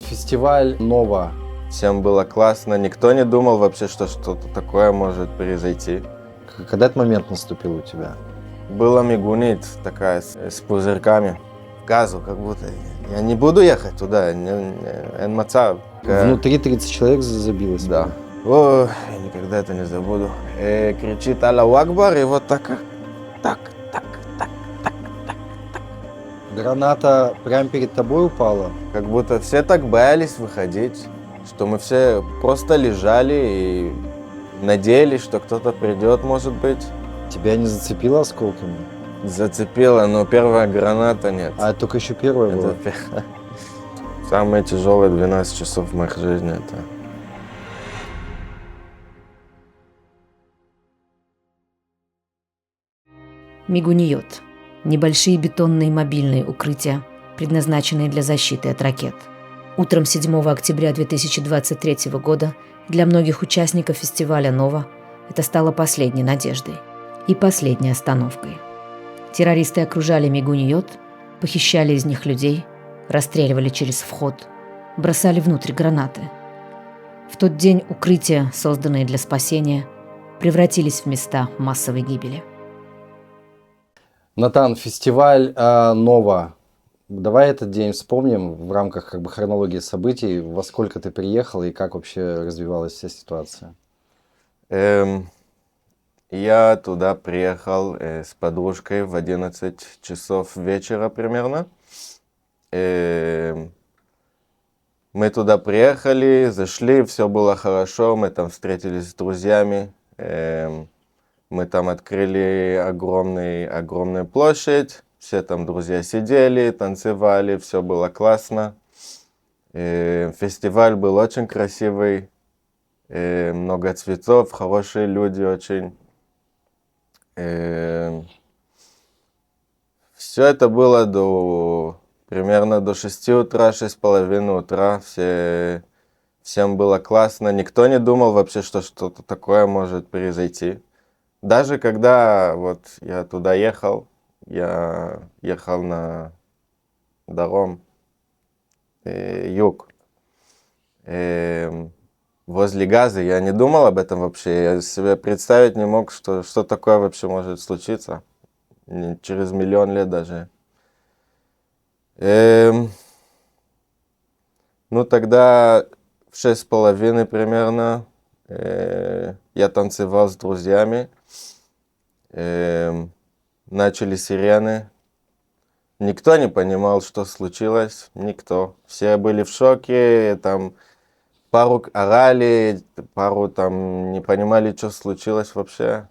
Фестиваль Нова. Всем было классно, никто не думал вообще, что что-то такое может произойти. Когда этот момент наступил у тебя? Была мигунит такая с пузырьками, газу как будто. Я не буду ехать туда, мацав. Внутри 30 человек забилось? Да. О, я никогда это не забуду. Кричит Аллаху Акбар, и вот так. Граната прямо перед тобой упала? Как будто все так боялись выходить, что мы все просто лежали и надеялись, что кто-то придет, может быть. Тебя не зацепило осколками? Зацепила, но первая граната нет. А это только еще первая была? Самые тяжелые 12 часов в моей жизни это. Мигуниот. Небольшие бетонные мобильные укрытия, предназначенные для защиты от ракет. Утром 7 октября 2023 года для многих участников фестиваля «Нова» это стало последней надеждой и последней остановкой. Террористы окружали Мигуниот, похищали из них людей, расстреливали через вход, бросали внутрь гранаты. В тот день укрытия, созданные для спасения, превратились в места массовой гибели. Натан, фестиваль Нова. Давай этот день вспомним в рамках хронологии событий. Во сколько ты приехал и как вообще развивалась вся ситуация? Я туда приехал с подружкой в 11 часов вечера примерно. Мы туда приехали, зашли, все было хорошо, мы там встретились с друзьями. Мы там открыли огромную площадь, все там друзья сидели, танцевали, все было классно. Фестиваль был очень красивый, много цветов, хорошие люди очень. Все это было примерно до 6 утра, 6:30 утра. Всем было классно, никто не думал вообще, что что-то такое может произойти. Даже когда вот я туда ехал, я ехал на Даром, юг, возле Газы, я не думал об этом вообще. Я себе представить не мог, что такое вообще может случиться. Через миллион лет даже. Ну тогда в 6:30 примерно я танцевал с друзьями. Начали сирены. Никто не понимал, что случилось. Никто. Все были в шоке. Там пару орали, пару там не понимали, что случилось вообще.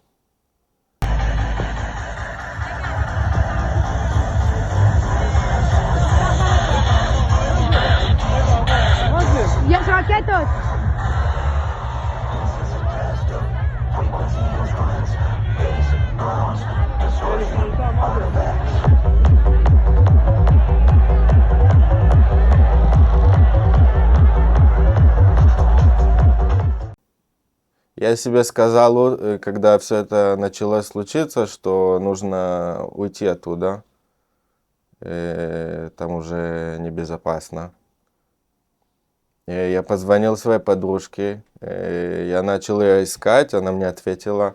Есть ракеты! Я себе сказал, когда все это начало случиться, что нужно уйти оттуда. Там уже небезопасно. Я позвонил своей подружке, я начал ее искать, она мне ответила.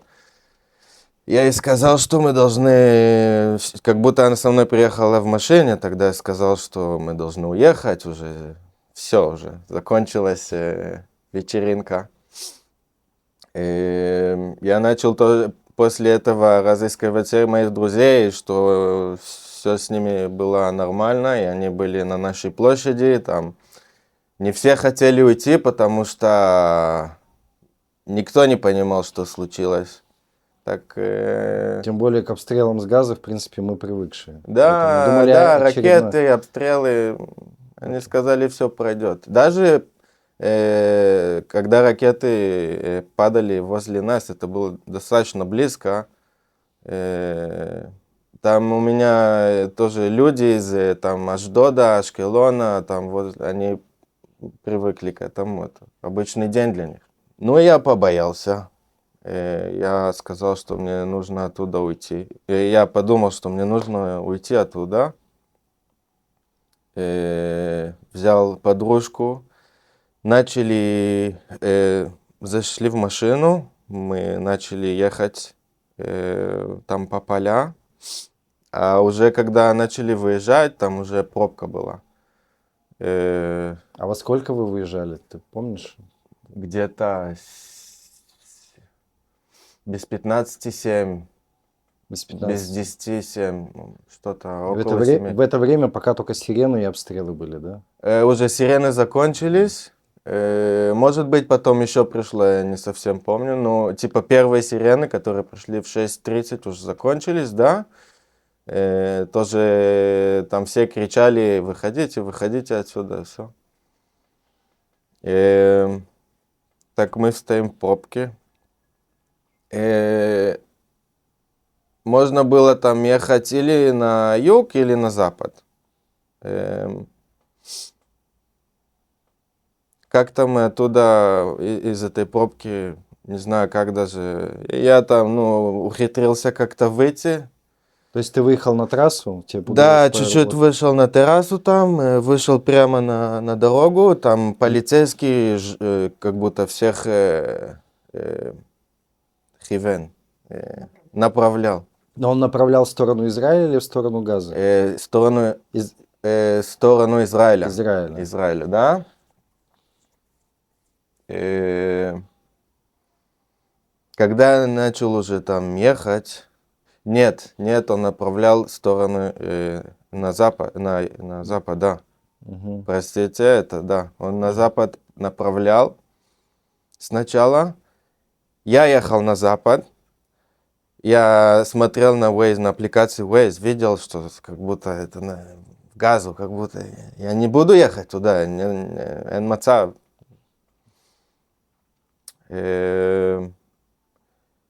Я ей сказал, что мы должны, как будто она со мной приехала в машине, тогда я сказал, что мы должны уехать уже, все уже, закончилась вечеринка. Я начал после этого разыскивать всех моих друзей, что все с ними было нормально, и они были на нашей площади, там. Не все хотели уйти, потому что никто не понимал, что случилось. Так, Тем более к обстрелам с газа, в принципе, мы привыкшие. Да, думали, да, ракеты, обстрелы, они сказали, все пройдет. Даже когда ракеты падали возле нас, это было достаточно близко. Там у меня тоже люди из там, Ашдода, Ашкелона, там, вот, они привыкли к этому. Это обычный день для них. Но я побоялся. Я сказал, что мне нужно оттуда уйти. Я подумал, что мне нужно уйти оттуда. взял подружку, зашли в машину, мы начали ехать там по поля, а уже когда начали выезжать, там уже пробка была. А во сколько вы выезжали, ты помнишь? Где-то без 15-7, Без без 15. 10-7, что-то В это, около 7. в это время пока только сирены и обстрелы были, да? Уже сирены закончились. Может быть, потом еще пришло, я не совсем помню. Но типа первые сирены, которые пришли в 6:30, уже закончились, да. Тоже там все кричали: выходите, выходите отсюда, все. Так мы стоим в пробке. Можно было там ехать или на юг, или на запад. Как-то мы оттуда, из этой пробки, не знаю, как даже... Я там, ухитрился как-то выйти. То есть ты выехал на трассу? Тебе Да, удалось чуть-чуть проработать? вышел на террасу там, вышел прямо на дорогу. Там полицейский как будто всех направлял. Но он направлял в сторону Израиля или в сторону Газа? В сторону Из сторону Израиля. Израиля. Израиля, да. Когда я начал уже там ехать, нет, он направлял в сторону на запад, да. Мгм. Простите, это да. Он на запад направлял сначала. Я ехал на запад. Я смотрел на Waze, на аппликации Waze, видел, что как будто это в Газу, как будто я не буду ехать туда. Эн мацав. Тогда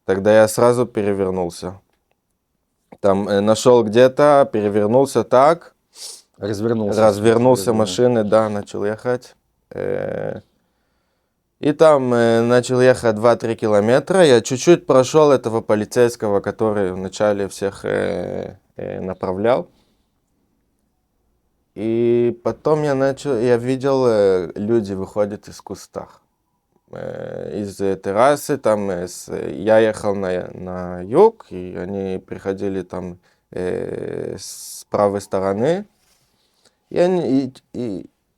я сразу перевернулся. Там нашел где-то, перевернулся так. Развернулся машины, да, начал ехать. И там начал ехать 2-3 километра. Я чуть-чуть прошел этого полицейского, который вначале всех направлял. И потом я видел, люди выходят из кустах. Из террасы, там я ехал на юг, и они приходили там с правой стороны. Я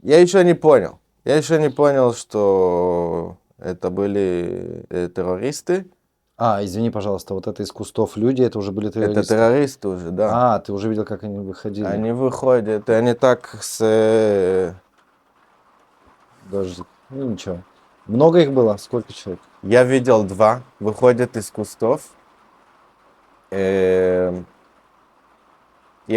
еще не понял. Я еще не понял, что это были террористы. Извини, пожалуйста, вот это из кустов люди, это уже были террористы? Это террористы уже, да. Ты уже видел, как они выходили? Они выходят, и они так Даже, ничего. Много их было? Сколько человек? Я видел 2, выходят из кустов. И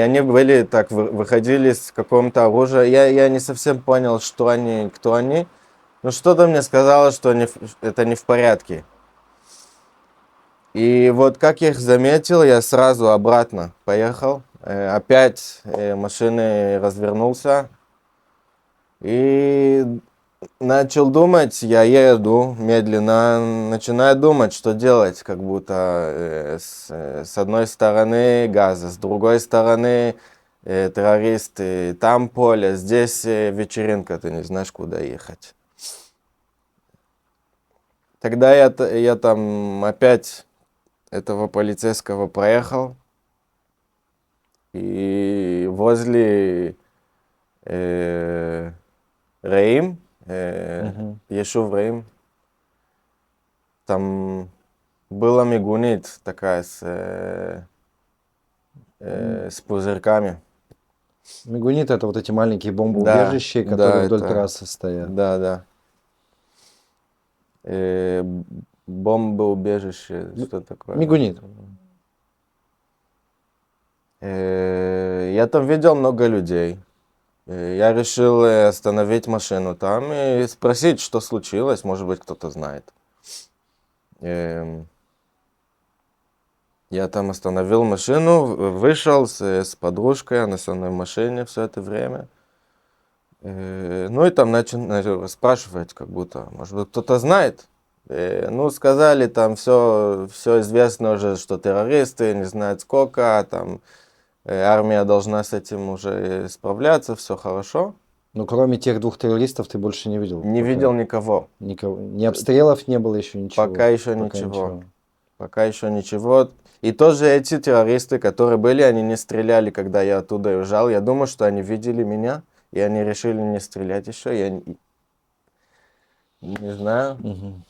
они были так, выходили с какого-то оружия. Я не совсем понял, что они, кто они. Но что-то мне сказало, что это не в порядке. И вот как я их заметил, я сразу обратно поехал. Опять машины развернулся. И начал думать, я еду медленно, начинаю думать, что делать, как будто с одной стороны Газа, с другой стороны террористы, там поле, здесь вечеринка, ты не знаешь, куда ехать. Тогда я там опять этого полицейского проехал, и возле Раим, Ешув Раим, там была мигунит такая с пузырьками. Мигунит — это вот эти маленькие бомбоубежища, которые вдоль трассы стоят. Да. Бомбоубежище, что такое? Мигунит. Я там видел много людей. Я решил остановить машину там и спросить, что случилось, может быть, кто-то знает. Я там остановил машину, вышел с подружкой, она со мной в машине все это время. Ну и там начал спрашивать, как будто, может быть, кто-то знает. Сказали, там все известно уже, что террористы, не знают сколько, там армия должна с этим уже справляться, все хорошо. Ну, кроме тех 2 террористов ты больше не видел? Не пока? видел никого. Никого. Ни обстрелов не было еще, ничего? Пока еще Пока ничего. Пока еще ничего. И тоже эти террористы, которые были, они не стреляли, когда я оттуда уезжал. Я думаю, что они видели меня, и они решили не стрелять еще. Я не знаю. Мгм.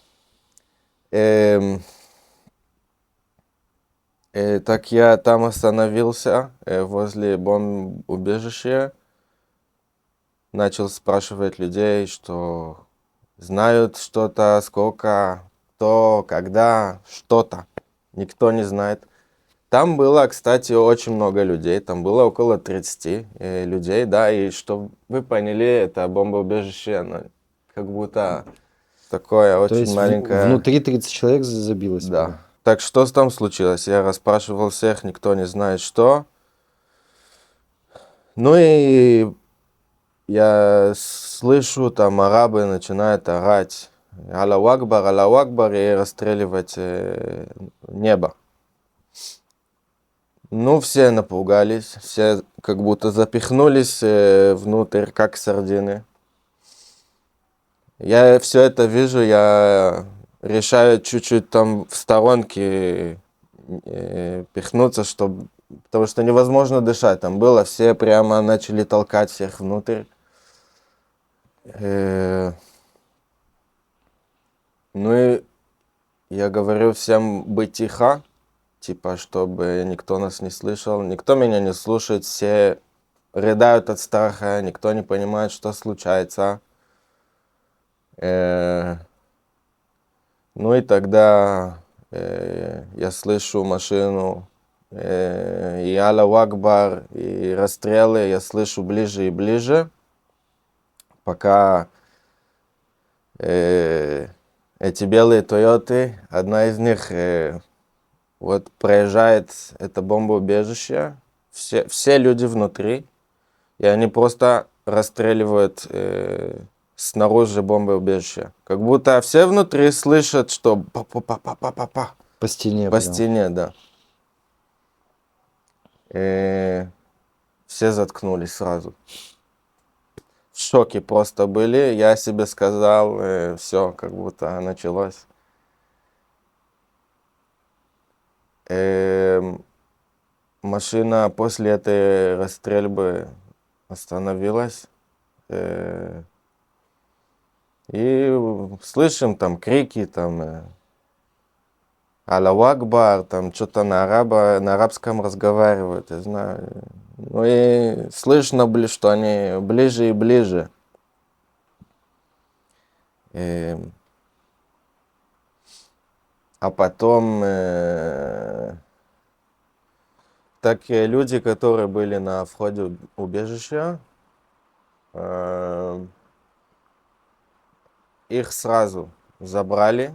Так я там остановился возле бомбоубежища. Начал спрашивать людей, что знают что-то, сколько, кто, когда, что-то. Никто не знает. Там было, кстати, очень много людей. Там было около 30 людей, да. И чтобы вы поняли, это бомбоубежище, оно как будто такое То очень есть маленькое. внутри 30 человек забилось? Да. Так что там случилось? Я расспрашивал всех, никто не знает что. Ну и я слышу, там арабы начинают орать Аллаху Акбар и расстреливать небо. Ну, все напугались, все как будто запихнулись внутрь, как сардины. Я все это вижу, я решаю чуть-чуть там в сторонке пихнуться, потому что невозможно дышать. Там было, все прямо начали толкать всех внутрь. Ну и я говорю всем быть тихо, типа, чтобы никто нас не слышал. Никто меня не слушает, все рыдают от страха, никто не понимает, что случается. Ну и тогда я слышу машину, и Аллаху Акбар, и расстрелы, я слышу ближе и ближе, пока эти белые Тойоты, одна из них вот проезжает это бомбоубежище, все люди внутри, и они просто расстреливают снаружи бомбоубежища. Как будто все внутри слышат, что па-па-па-па-па-па. По стене По прям. стене, да. Все заткнулись сразу. В шоке просто были. Я себе сказал, все, как будто началось. Машина после этой расстрельбы остановилась. И слышим там крики, там Аллаху Акбар, там что-то на арабском разговаривают, я знаю. Ну и слышно, что они ближе и ближе. А потом такие люди, которые были на входе убежища, их сразу забрали.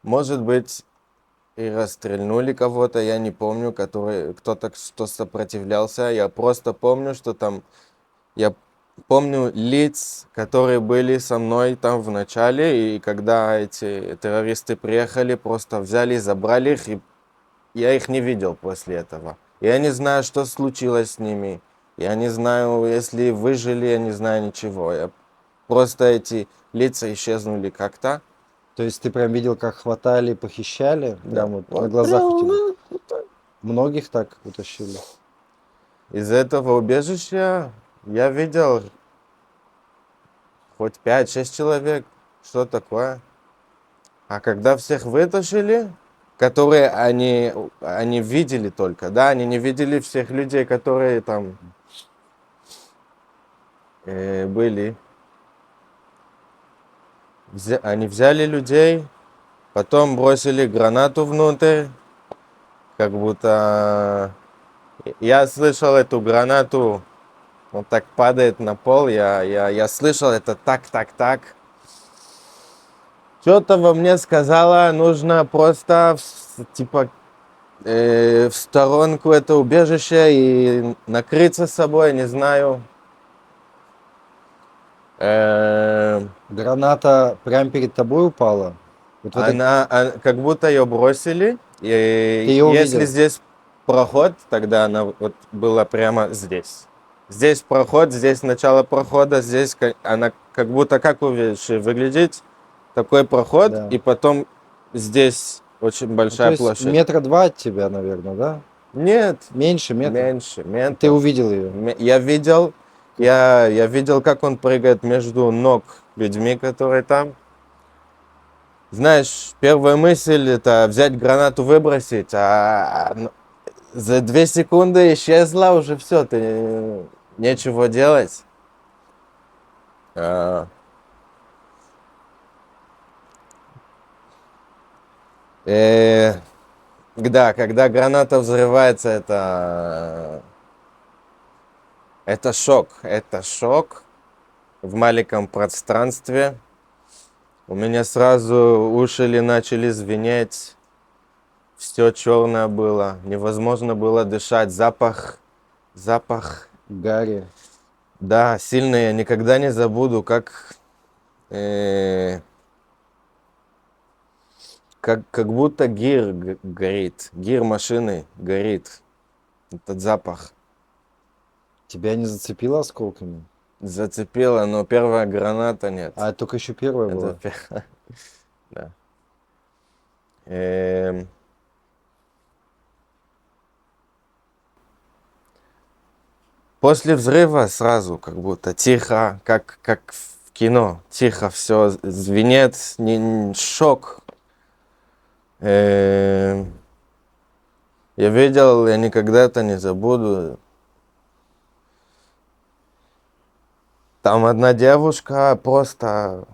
Может быть, и расстрельнули кого-то, я не помню, кто-то что сопротивлялся. Я просто помню, что там... Я помню лиц, которые были со мной там в начале, и когда эти террористы приехали, просто взяли и забрали их, и я их не видел после этого. Я не знаю, что случилось с ними. Я не знаю, если выжили, я не знаю ничего. Просто эти лица исчезнули как-то. То есть ты прям видел, как хватали, похищали? Да. Прям вот на глазах у тебя? Прям, вот так. Многих так утащили? Из этого убежища я видел хоть 5-6 человек. Что такое? А когда всех вытащили, которые они видели только, да, они не видели всех людей, которые там были. Они взяли людей, потом бросили гранату внутрь, как будто... Я слышал эту гранату, он так падает на пол, я слышал это так. Что-то во мне сказала, нужно просто в сторонку это убежище и накрыться собой, не знаю. Граната прям перед тобой упала? Вот в этой- Она как будто ее бросили. И Ты её если увидел? здесь проход, тогда она вот была прямо здесь. Здесь проход, здесь начало прохода, здесь она как будто, как вы видите, выглядит такой проход, Да. и потом здесь очень Ну, то большая есть площадь. метра два от тебя, наверное, да? Нет, Меньше метра? меньше, метров. Ты увидел ее? Я видел, я видел, как он прыгает между ног людьми, которые там. Знаешь, первая мысль это взять гранату, выбросить, за 2 секунды исчезла, уже все, ты нечего делать. А, э, Да, когда граната взрывается, это шок. Это шок в маленьком пространстве. У меня сразу уши начали звенеть. Все черное было. Невозможно было дышать. Запах. Гарри. Да, сильный. Я никогда не забуду, э, как будто гир горит. Гир машины горит. Этот запах. Тебя не зацепило осколками? Зацепило, но первая граната нет. А это только еще первая Это была? Да. После взрыва сразу как будто тихо, как в кино. Тихо все звенит, шок. Я видел, я никогда это не забуду. Там одна девушка просто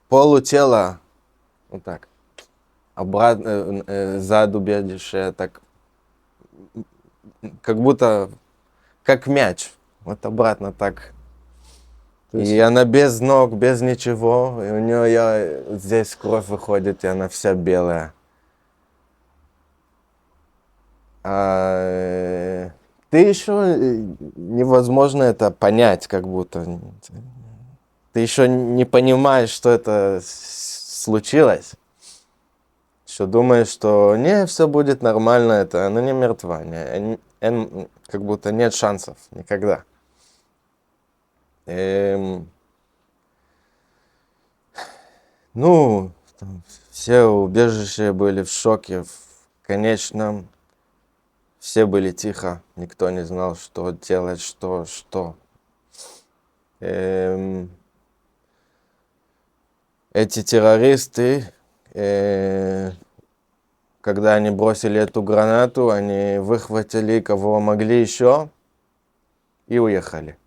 полутела, вот так, обратно, заду бедище, так, как будто, как мяч, вот обратно так. То есть- И она без ног, без ничего, и у нее здесь кровь выходит, и она вся белая. Ты еще невозможно это понять, как будто. Ты еще не понимаешь, что это случилось. Еще думаешь, что не, все будет нормально, она не мертва. Как будто нет шансов никогда. Ну, там все убежища были в шоке, в конечном. Все были тихо, никто не знал, что делать, что. Эти террористы, когда они бросили эту гранату, они выхватили кого могли еще и уехали.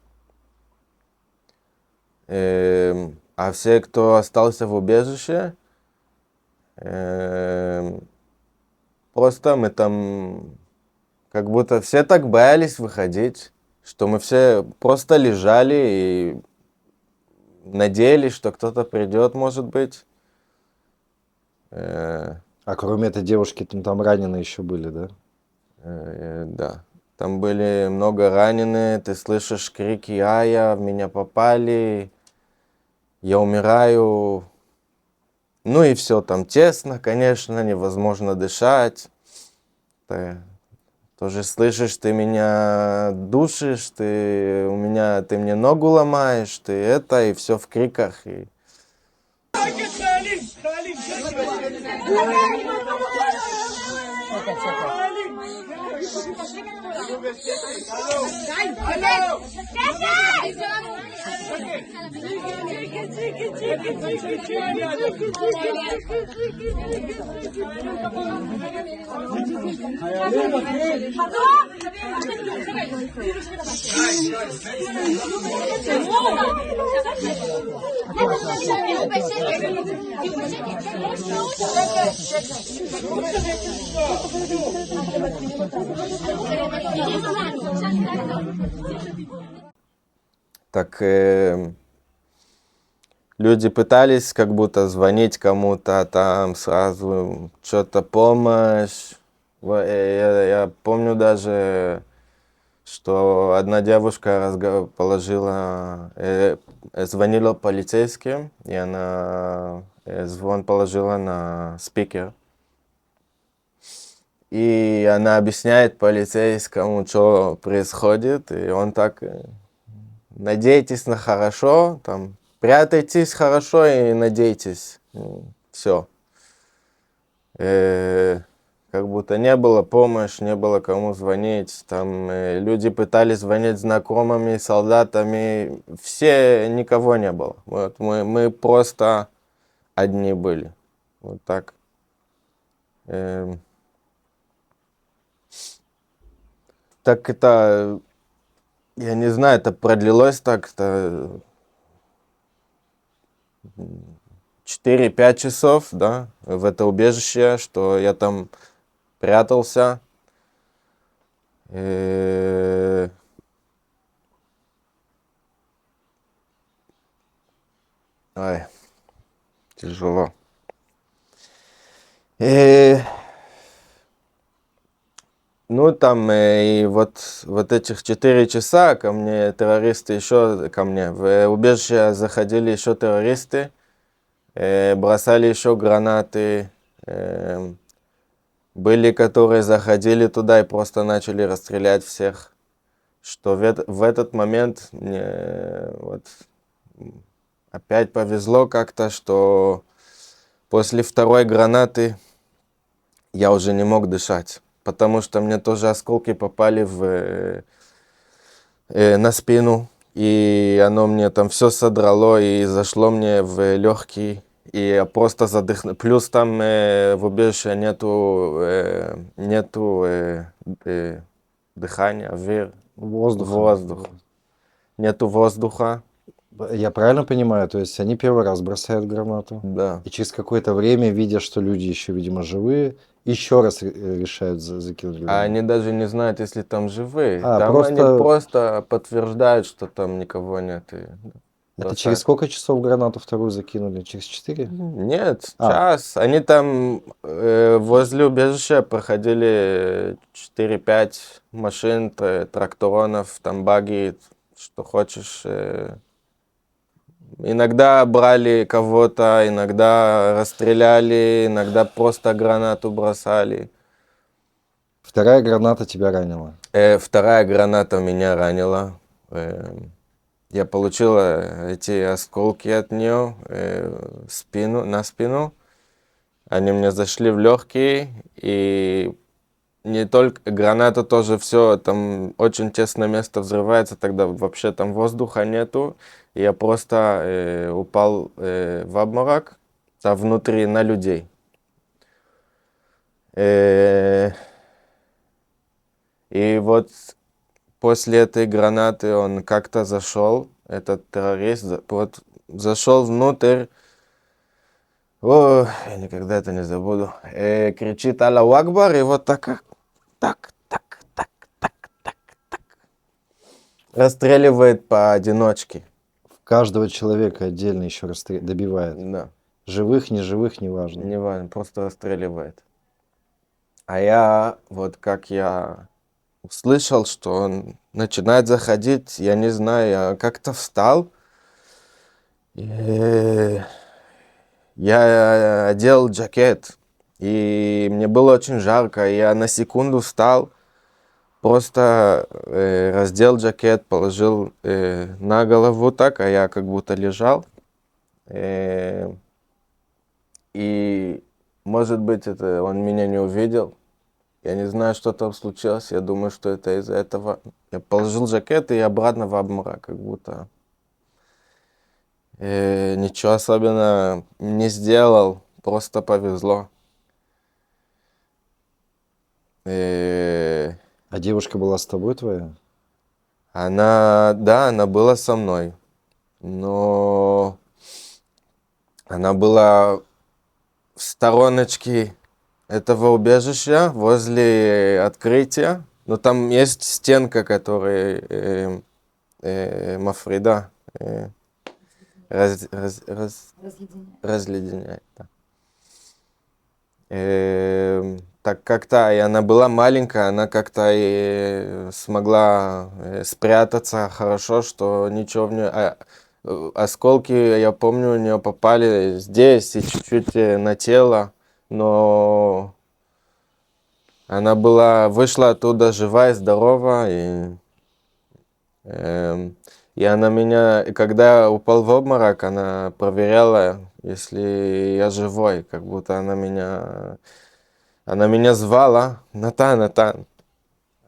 А все, кто остался в убежище, просто мы там как будто все так боялись выходить, что мы все просто лежали и надеялись, что кто-то придет, может быть. А кроме этой девушки, там раненые еще были, да? Да. Там были много раненых, ты слышишь крики «Ая, в меня попали, я умираю». Ну и все, там тесно, конечно, невозможно дышать. Ты тоже слышишь, ты меня душишь, ты мне ногу ломаешь, и все в криках. И... Так люди пытались как будто звонить кому-то там сразу, что-то помощь. Я помню даже, что одна девушка звонила полицейским, и она звон положила на спикер. И она объясняет полицейскому, что происходит, и он так, надейтесь на хорошо, там, прятайтесь хорошо и надейтесь, все. Как будто не было помощи, не было кому звонить, там, люди пытались звонить знакомыми, солдатами, никого не было. Вот, мы просто одни были, вот так. Так это, я не знаю, это продлилось так-то 4-5 часов, да, в это убежище, что я там прятался. Ай, тяжело. Ну, там, и вот этих 4 часа ко мне террористы ко мне в убежище заходили еще террористы, бросали еще гранаты, были, которые заходили туда и просто начали расстрелять всех. Что в этот момент мне вот опять повезло как-то, что после второй гранаты я уже не мог дышать. Потому что мне тоже осколки попали на спину, и оно мне там все содрало и зашло мне в легкие, и я просто задохнулся. Плюс там в убежище нету дыхания, воздух. Нету воздуха. Я правильно понимаю? То есть они первый раз бросают гранату, Да. и через какое-то время, видя, что люди еще, видимо, живые, еще раз решают закинуть А гранату. они даже не знают, если там живые. А, Там просто- они просто подтверждают, что там никого нет. И Это бросают. через сколько часов гранату вторую закинули? Через 4? Нет, А. час. Они там возле убежища проходили 4-5 машин, тракторонов, там баги, что хочешь. Иногда брали кого-то, иногда расстреляли, иногда просто гранату бросали. Вторая граната тебя ранила. Вторая граната меня ранила. Я получил эти осколки от нее на спину. Они мне зашли в легкие, и не только граната тоже все, там очень тесное место взрывается, тогда вообще там воздуха нету. И я просто упал в обморок, там внутри на людей. И вот после этой гранаты он как-то зашел, этот террорист, вот зашел внутрь. О, я никогда это не забуду. Кричит Аллаху Акбар, и вот так. Расстреливает поодиночке. Каждого человека отдельно еще раз добивает. Да, Живых, неживых, неважно. неважно, просто расстреливает. А я, вот как я услышал, что он начинает заходить, я не знаю, я как-то встал. Я одел жакет, и мне было очень жарко, я на секунду встал, просто раздел жакет, положил на голову так, а я как будто лежал. И, может быть, это он меня не увидел. Я не знаю, что там случилось. Я думаю, что это из-за этого. Я положил жакет и обратно в обморок, как будто ничего особенно не сделал, просто повезло. А девушка была с тобой твоя? Она была со мной, но она была в стороночке этого убежища, возле открытия. Но там есть стенка, которая Мафрида разледеняет. Да. Так как-то, и она была маленькая, она как-то и смогла спрятаться хорошо, что ничего в нее... осколки, я помню, у нее попали здесь и чуть-чуть на тело, но Она вышла оттуда живая, здорова, и она меня, и когда я упал в обморок, она проверяла, если я живой, как будто она меня звала: Натан, Натан.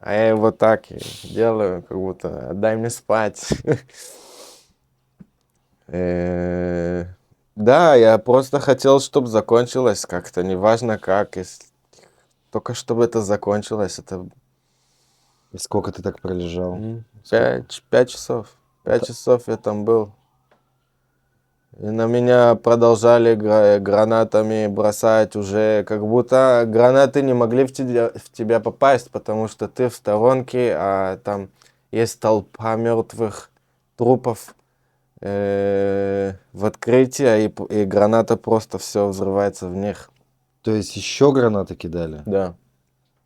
А я его так и делаю, как будто: дай мне спать. Да, я просто хотел, чтобы закончилось как-то, неважно как, только чтобы это закончилось. Это И сколько ты так пролежал? 5 часов. 5 Это- часов я там был. И на меня продолжали гранатами бросать уже, как будто гранаты не могли в тебя попасть, потому что ты в сторонке, а там есть толпа мертвых трупов в открытии, и граната просто все взрывается в них. То есть еще гранаты кидали? Да.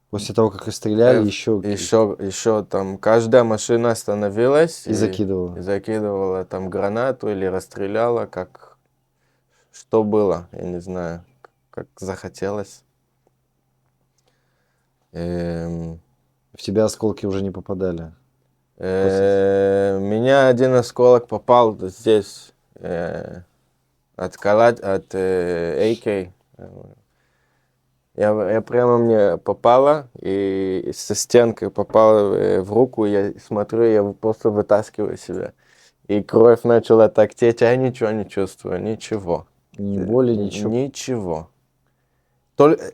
После того, как расстреляли, еще Еще там каждая машина остановилась и закидывала. и закидывала там гранату или расстреляла, как что было, я не знаю, как захотелось. В тебя осколки уже не попадали. Меня один осколок попал здесь от AK. Я прямо мне попало, и со стенкой попало в руку, я смотрю, я просто вытаскиваю себя. И кровь начала так течь, а я ничего не чувствую, ничего. Ни боли, ничего. Ничего.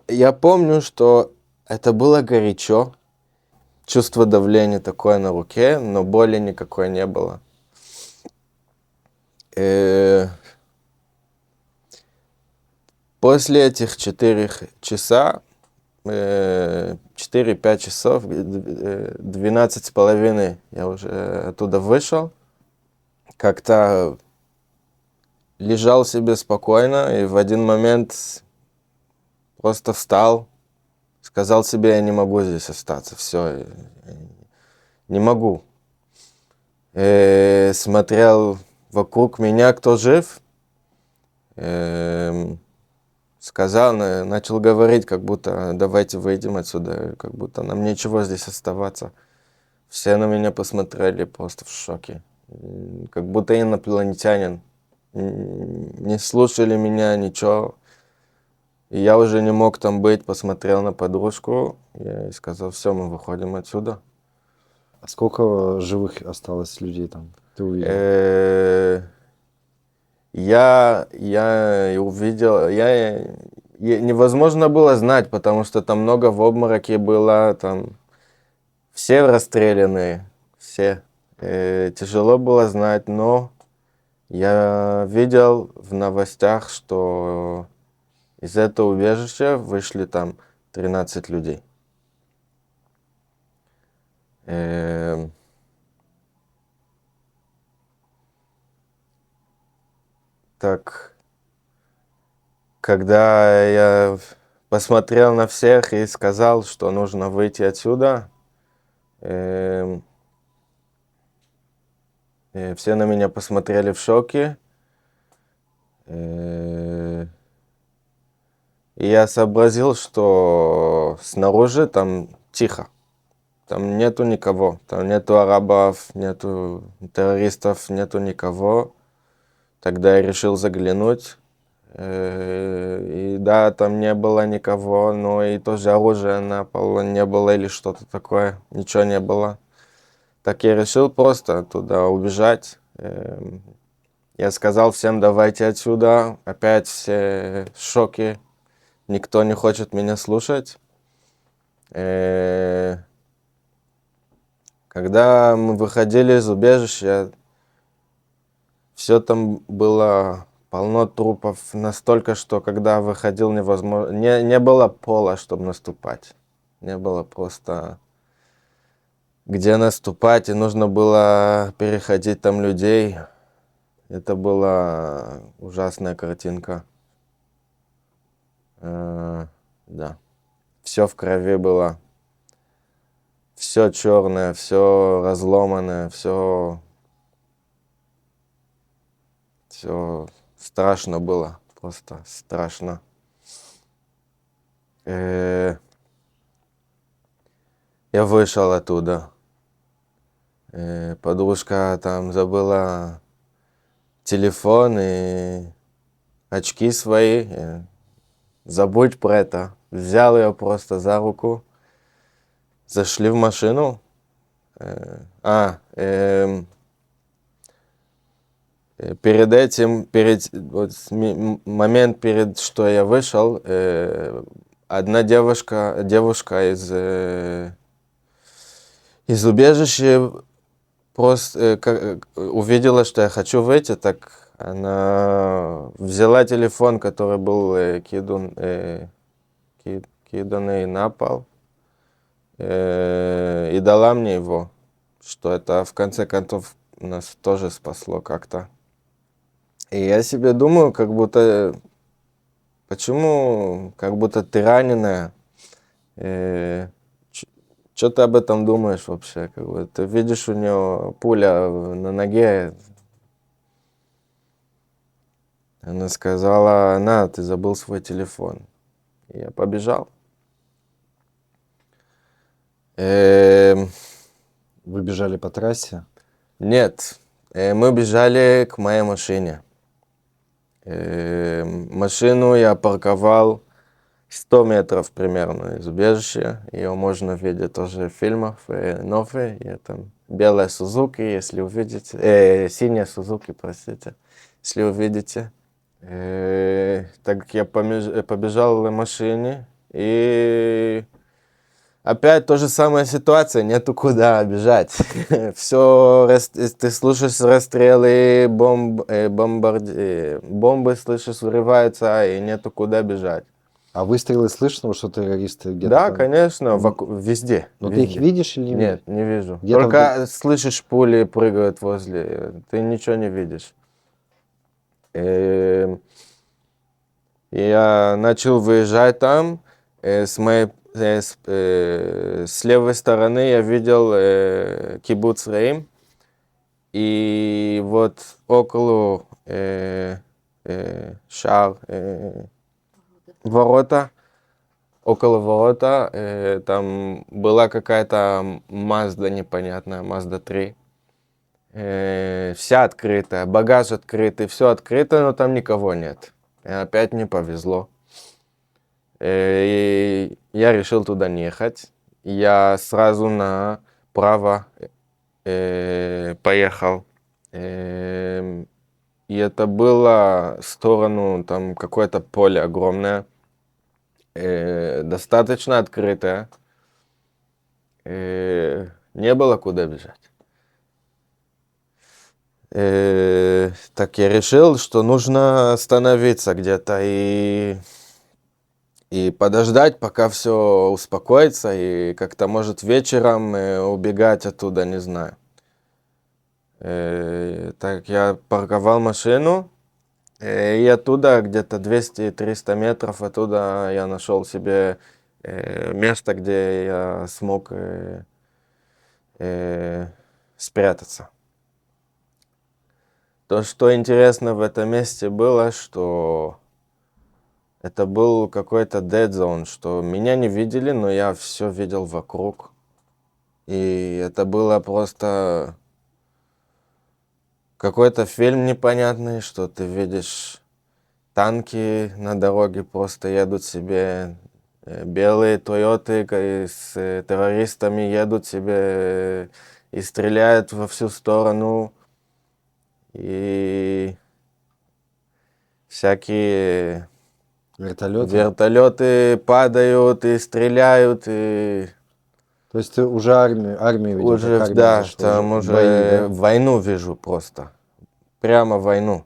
Я помню, что это было горячо, чувство давления такое на руке, но боли никакой не было. После этих 4 часа, 4-5 часов, 12,5 я уже оттуда вышел, как-то лежал себе спокойно, и в один момент просто встал, сказал себе: я не могу здесь остаться, все, не могу. Смотрел вокруг меня, кто жив, начал говорить, как будто давайте выйдем отсюда, как будто нам нечего здесь оставаться. Все на меня посмотрели просто в шоке, как будто я инопланетянин. Не слушали меня, ничего. И я уже не мог там быть, посмотрел на подружку и сказал: все, мы выходим отсюда. А сколько живых осталось людей там? Ты увидел? Я увидел, невозможно было знать, потому что там много в обмороке было, там все расстрелянные, все. Тяжело было знать, но я видел в новостях, что из этого убежища вышли там 13 людей. Так, когда я посмотрел на всех и сказал, что нужно выйти отсюда, все на меня посмотрели в шоке. И я сообразил, что снаружи там тихо. Там нету никого. Там нету арабов, нету террористов, нету никого. Тогда я решил заглянуть. И да, там не было никого, но и тоже оружия на полу не было или что-то такое. Ничего не было. Так я решил просто туда убежать. Я сказал всем: давайте отсюда. Опять все в шоке. Никто не хочет меня слушать. Когда мы выходили из убежища, все там было полно трупов. Настолько, что когда выходил, невозможно. Не было пола, чтобы наступать. Не было просто где наступать. И нужно было переходить там людей. Это была ужасная картинка. Да. Все в крови было. Все черное, все разломанное, все страшно было. Просто страшно. Я вышел оттуда. Подружка там забыла телефон и очки свои. Забудь про это. Взял ее просто за руку. Зашли в машину. Перед этим, момент перед, что я вышел, одна девушка из убежища просто увидела, что я хочу выйти, так она взяла телефон, который был киданный на пол, и дала мне его, что это в конце концов нас тоже спасло как-то. И я себе думаю, как будто, почему, как будто ты раненая, что ты об этом думаешь вообще? Как бы, ты видишь, у нее пуля на ноге. Она сказала, на, ты забыл свой телефон. И я побежал. Вы бежали по трассе? Нет, мы бежали к моей машине. Машину я парковал 100 метров примерно из убежища. Ее можно видеть тоже в фильмах новые. И там белая Сузуки, если увидите. Синяя Сузуки, простите, если увидите. Так я побежал в машине. И опять та же самая ситуация, нету куда бежать. Все, ты слышишь расстрелы, бомбы слышишь, взрываются, и нету куда бежать. А выстрелы слышно, что террористы где-то Да, там? конечно, везде. Но везде. ты их видишь или не видишь? Нет, не вижу. Где там Только слышишь, пули прыгают возле, ты ничего не видишь. Я начал выезжать там, с левой стороны я видел кибуц Рейм, и вот около ворота, около ворота, там была какая-то Мазда непонятная, Мазда 3. Вся открытая, багаж открытый, все открыто, но там никого нет. И опять не повезло. И я решил туда не ехать. Я сразу направо поехал. И это было в сторону, там какое-то поле огромное, достаточно открытое. Не было куда бежать. Так я решил, что нужно остановиться где-то и подождать, пока все успокоится, и как-то, может, вечером убегать оттуда, не знаю. Так я парковал машину, и оттуда, где-то 200-300 метров оттуда, я нашел себе место, где я смог спрятаться. То, что интересно в этом месте было, что это был какой-то dead zone, что меня не видели, но я все видел вокруг. И это было просто какой-то фильм непонятный, что ты видишь танки на дороге, просто едут себе, белые Тойоты с террористами едут себе и стреляют во всю сторону. И всякие вертолеты падают и стреляют. И То есть ты уже армию видел? уже, как армия да, зашла, там бои, уже да? войну вижу просто. Прямо войну.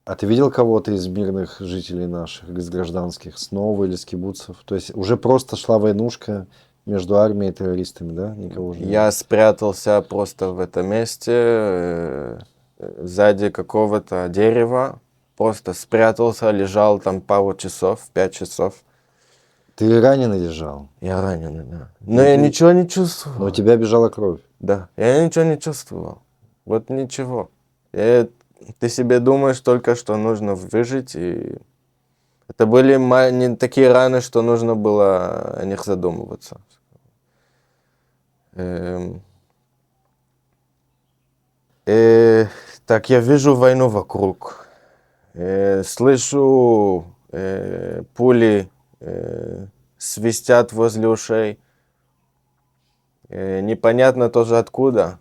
А ты видел кого-то из мирных жителей наших, из гражданских, снова или с кибуцев? То есть уже просто шла войнушка между армией и террористами, да? Никого же не Я спрятался просто в этом месте, сзади какого-то дерева. Просто спрятался, лежал там пару часов, 5 часов. Ты раненый лежал, Я раненый, да. Но я ничего не чувствовал. но у тебя бежала кровь. Да, я ничего не чувствовал. Вот ничего. Ты себе думаешь только, что нужно выжить. И это были не такие раны, что нужно было о них задумываться. Так, я вижу войну вокруг. Слышу пули свистят возле ушей. Непонятно тоже откуда.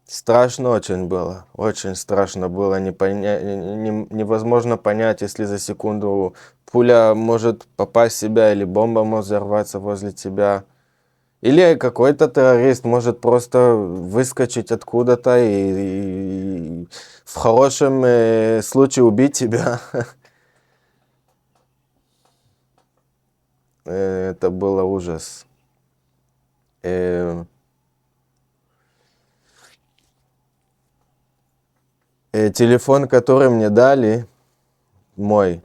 Страшно очень было. Очень страшно было. Невозможно понять, если за секунду пуля может попасть в себя, или бомба может взорваться возле тебя. Или какой-то террорист может просто выскочить откуда-то и в хорошем случае убить тебя. Это было ужас. Телефон, который мне дали, мой,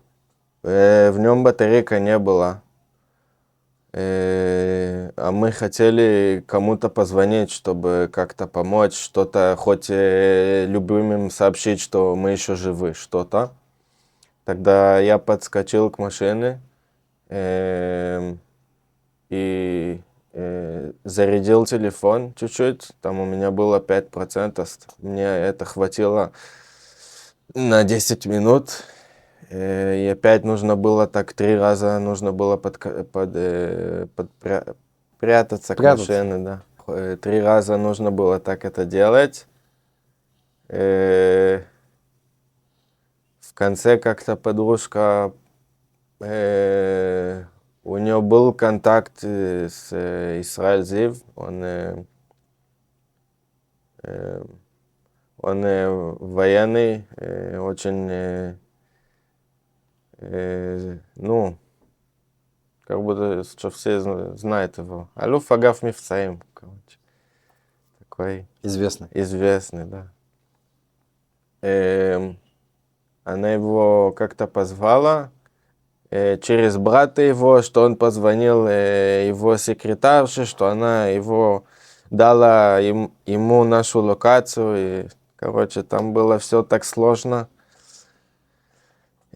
в нем батарейка не было. А мы хотели кому-то позвонить, чтобы как-то помочь, что-то, хоть любимым сообщить, что мы еще живы, что-то. Тогда я подскочил к машине и зарядил телефон чуть-чуть. Там у меня было 5%. Мне это хватило на 10 минут. И опять нужно было так 3 раза прятаться к машине, да. 3 раза нужно было так это делать. В конце как-то подружка, у нее был контакт с Исраэль Зив, он военный, очень, ну, как будто, что все знают его. Алюф Агав Мифцаим, короче. Такой известный, да. Она его как-то позвала через брата его, что он позвонил его секретарше, что она его дала ему нашу локацию. И, короче, там было все так сложно.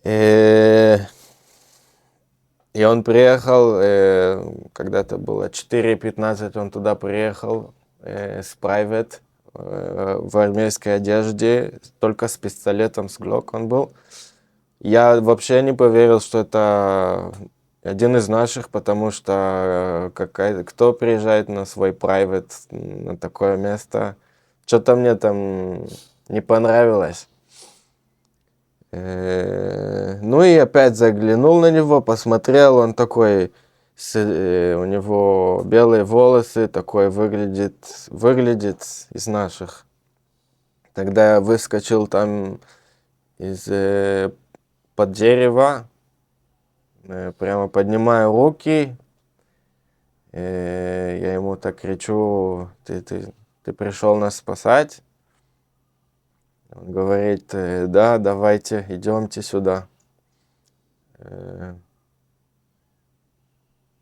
И он приехал, когда-то было 4:15, он туда приехал с Private в армейской одежде, только с пистолетом, с Glock он был. Я вообще не поверил, что это один из наших, потому что кто приезжает на свой Private, на такое место, что-то мне там не понравилось. Ну и опять заглянул на него, посмотрел, он такой, у него белые волосы, такой выглядит из наших. Тогда я выскочил там под дерева, прямо поднимаю руки, я ему так кричу: ты пришел нас спасать? Он говорит: да, давайте, идемте сюда.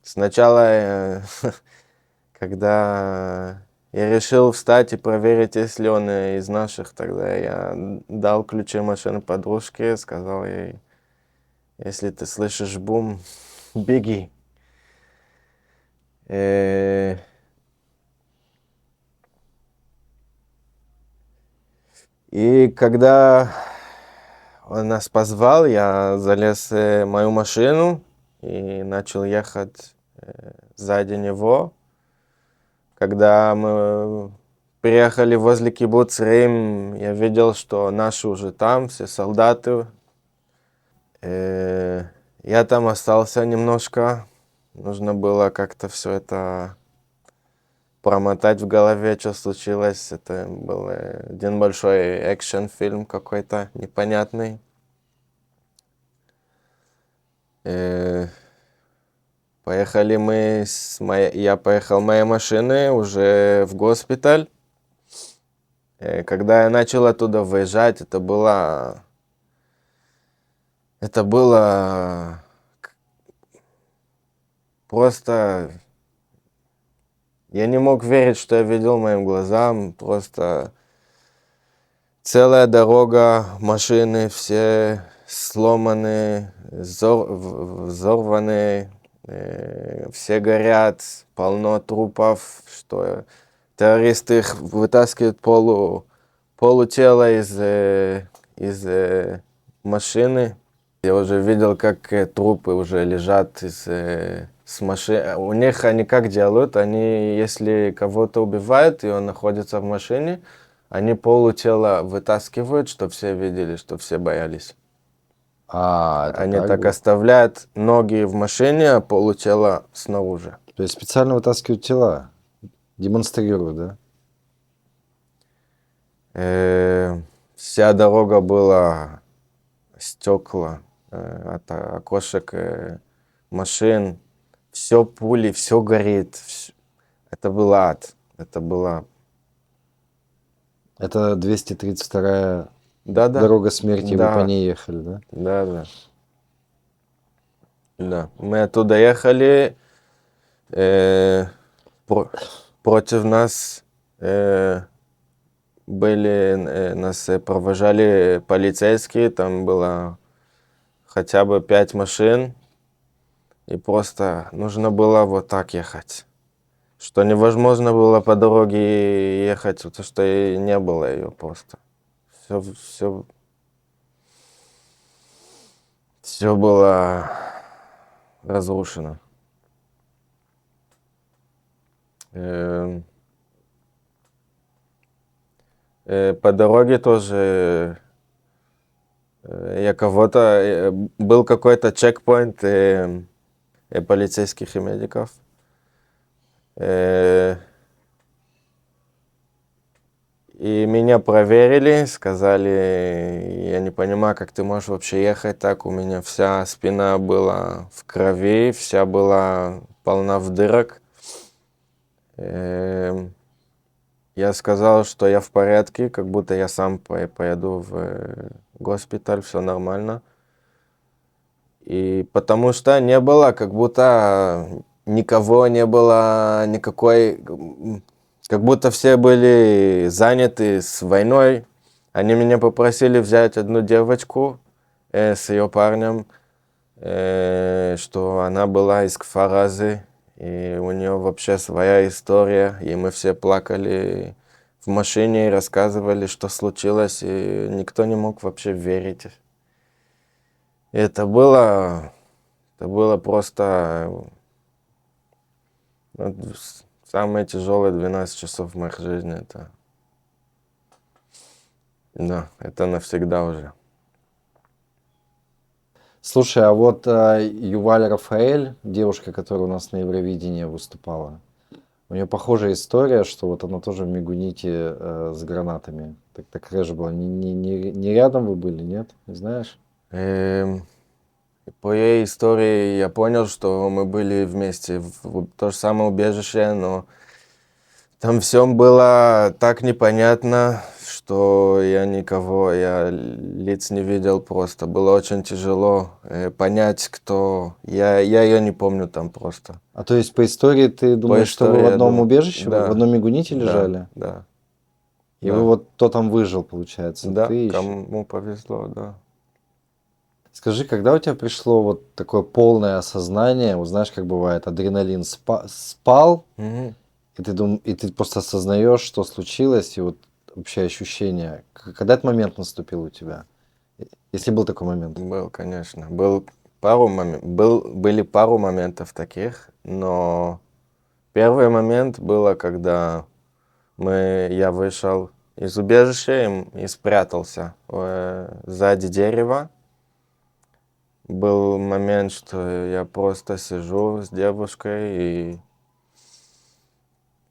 Сначала, когда я решил встать и проверить, если он из наших, тогда я дал ключи машины подружке, сказал ей: если ты слышишь бум, беги. И когда он нас позвал, я залез в мою машину и начал ехать сзади него. Когда мы приехали возле кибуц Рим, я видел, что наши уже там, все солдаты. Я там остался немножко. Нужно было как-то все это промотать в голове, что случилось. Это был один большой экшн-фильм какой-то непонятный. Поехали мы, я поехал моей машиной уже в госпиталь. Когда я начал оттуда выезжать, это было просто... Я не мог верить, что я видел моим глазам. Просто целая дорога, машины все сломаны, взорваны. все горят, полно трупов, что террористы их вытаскивают полутела из машины. Я уже видел, как трупы уже лежат с машины. У них они как делают? Они, если кого-то убивают, и он находится в машине, они полутела вытаскивают, чтобы все видели, чтобы все боялись. Это Они так было? оставляют ноги в машине, а полутела снаружи. То есть специально вытаскивают тела, демонстрируют, да? Вся дорога была стекла от окошек машин, все пули, все горит. Это был ад. Это была... Это 232-я Да-да. дорога смерти, вы по Да. ней ехали, да? Да. Да. Мы оттуда ехали, против нас нас провожали полицейские, там было хотя бы 5 машин, и просто нужно было вот так ехать. Что невозможно было по дороге ехать, потому что и не было ее просто. Все было разрушено. По дороге тоже был какой-то чекпоинт полицейских и медиков. И меня проверили, сказали, я не понимаю, как ты можешь вообще ехать так, у меня вся спина была в крови, вся была полна в дырок. Я сказал, что я в порядке, как будто я сам поеду в госпиталь, все нормально. И потому что не было, как будто никого не было, никакой... Как будто все были заняты с войной. Они меня попросили взять одну девочку с ее парнем, что она была из Кфаразы, и у нее вообще своя история. И мы все плакали в машине и рассказывали, что случилось, и никто не мог вообще верить. И это было просто самые тяжелые 12 часов в моей жизни. Это навсегда уже. Слушай, а вот Юваль Рафаэль, девушка, которая у нас на Евровидении выступала, у нее похожая история, что вот она тоже в Мигуните с гранатами. Такая же была. Не рядом вы были, нет? Не знаешь? По ее истории я понял, что мы были вместе в то же самое убежище, но там все было так непонятно, что я лиц не видел просто. Было очень тяжело понять, кто... Я ее не помню там просто. А то есть по истории ты думаешь, что вы в одном убежище, да, в одном Мигуните лежали? Да. И вы вот кто там выжил, получается? Да, Ты еще? кому повезло, да. Скажи, когда у тебя пришло вот такое полное осознание, вот знаешь, как бывает, адреналин спал, Мгм. и ты просто осознаешь, что случилось, и вот общее ощущение. Когда этот момент наступил у тебя? Если был такой момент. Был, конечно. Были пару моментов таких, но первый момент было, когда я вышел из убежища и спрятался сзади дерева. Был момент, что я просто сижу с девушкой и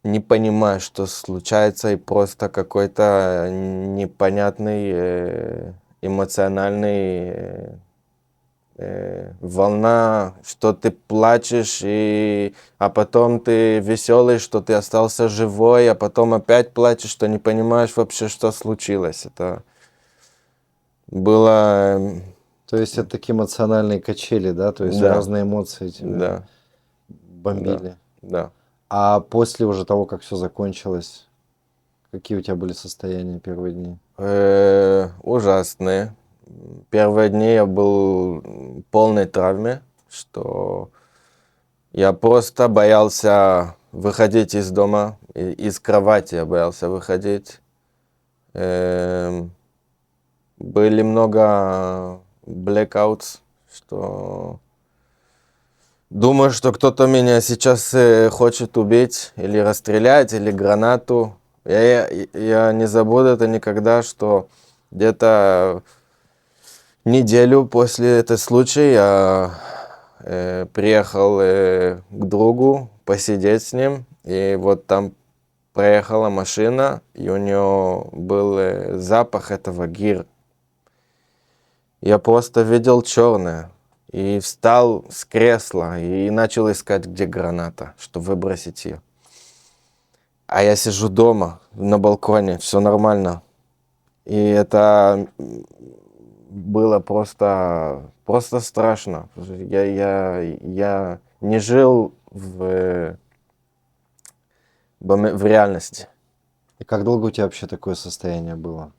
не понимаю, что случается, и просто какой-то непонятный эмоциональный волна, что ты плачешь, а потом ты веселый, что ты остался живой, а потом опять плачешь, что не понимаешь вообще, что случилось. Это было... То есть это такие эмоциональные качели, да? То есть Да. разные эмоции тебя бомбили. Да. А после уже того, как все закончилось, какие у тебя были состояния первые дни? Ужасные. Первые дни я был в полной травме, что Я просто боялся выходить из дома, из кровати я боялся выходить. Были много blackouts, что думаю, что кто-то меня сейчас хочет убить или расстрелять, или гранату. Я не забуду это никогда, что где-то неделю после этого случая я приехал к другу посидеть с ним, и вот там проехала машина, и у нее был запах этого гир. Я просто видел черное, и встал с кресла, и начал искать, где граната, чтобы выбросить ее. А я сижу дома, на балконе, все нормально. И это было просто страшно. Я не жил в реальности. И как долго у тебя вообще такое состояние было?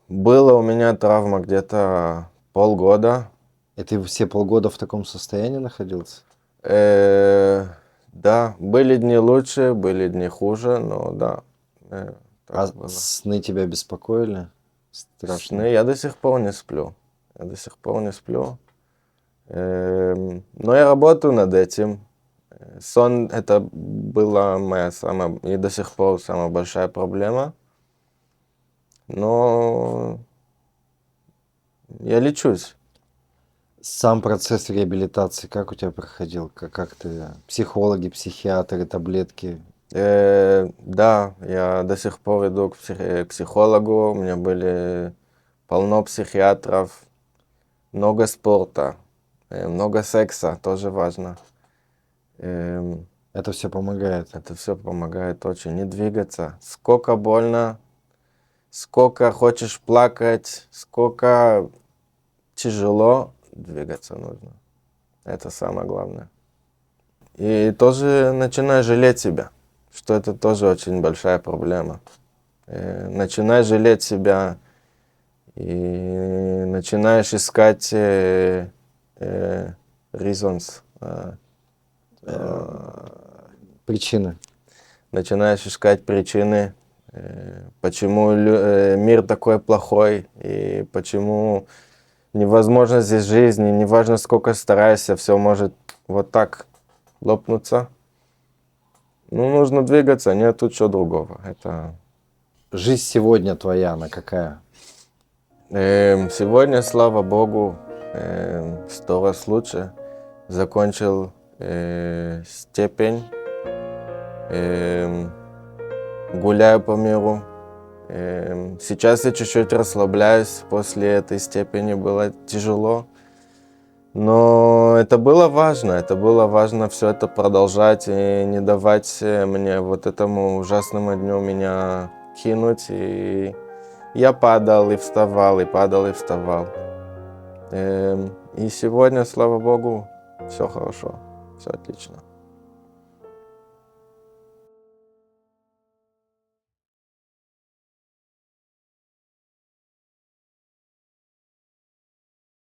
Была у меня травма где-то полгода. И ты все полгода в таком состоянии находился? Да, были дни лучше, были дни хуже, но да. А Было. сны тебя беспокоили? Страшно. Сны я до сих пор не сплю. Но я работаю над этим. Сон это была моя самая и до сих пор самая большая проблема. Но я лечусь. Сам процесс реабилитации как у тебя проходил? Как ты? Психологи, психиатры, таблетки? Да, я до сих пор иду к психологу. У меня были полно психиатров, много спорта, много секса, тоже важно. Это все помогает. Это все помогает очень. Не двигаться. Сколько больно, сколько хочешь плакать, сколько тяжело, двигаться нужно. Это самое главное. И тоже начинай жалеть себя, что это тоже очень большая проблема. Начинай жалеть себя и начинаешь искать reasons. Причины. Начинаешь искать причины, почему мир такой плохой, и почему невозможно здесь жизни, неважно сколько старайся, все может вот так лопнуться. Ну, нужно двигаться, нет тут чего другого. Это... Жизнь сегодня твоя, она какая? Сегодня, слава богу, 100 раз лучше. Закончил степень, гуляю по миру. Сейчас я чуть-чуть расслабляюсь, после этой степени было тяжело. Но это было важно все это продолжать и не давать мне вот этому ужасному дню меня кинуть. И я падал и вставал, и падал и вставал. И сегодня, слава богу, все хорошо, все отлично.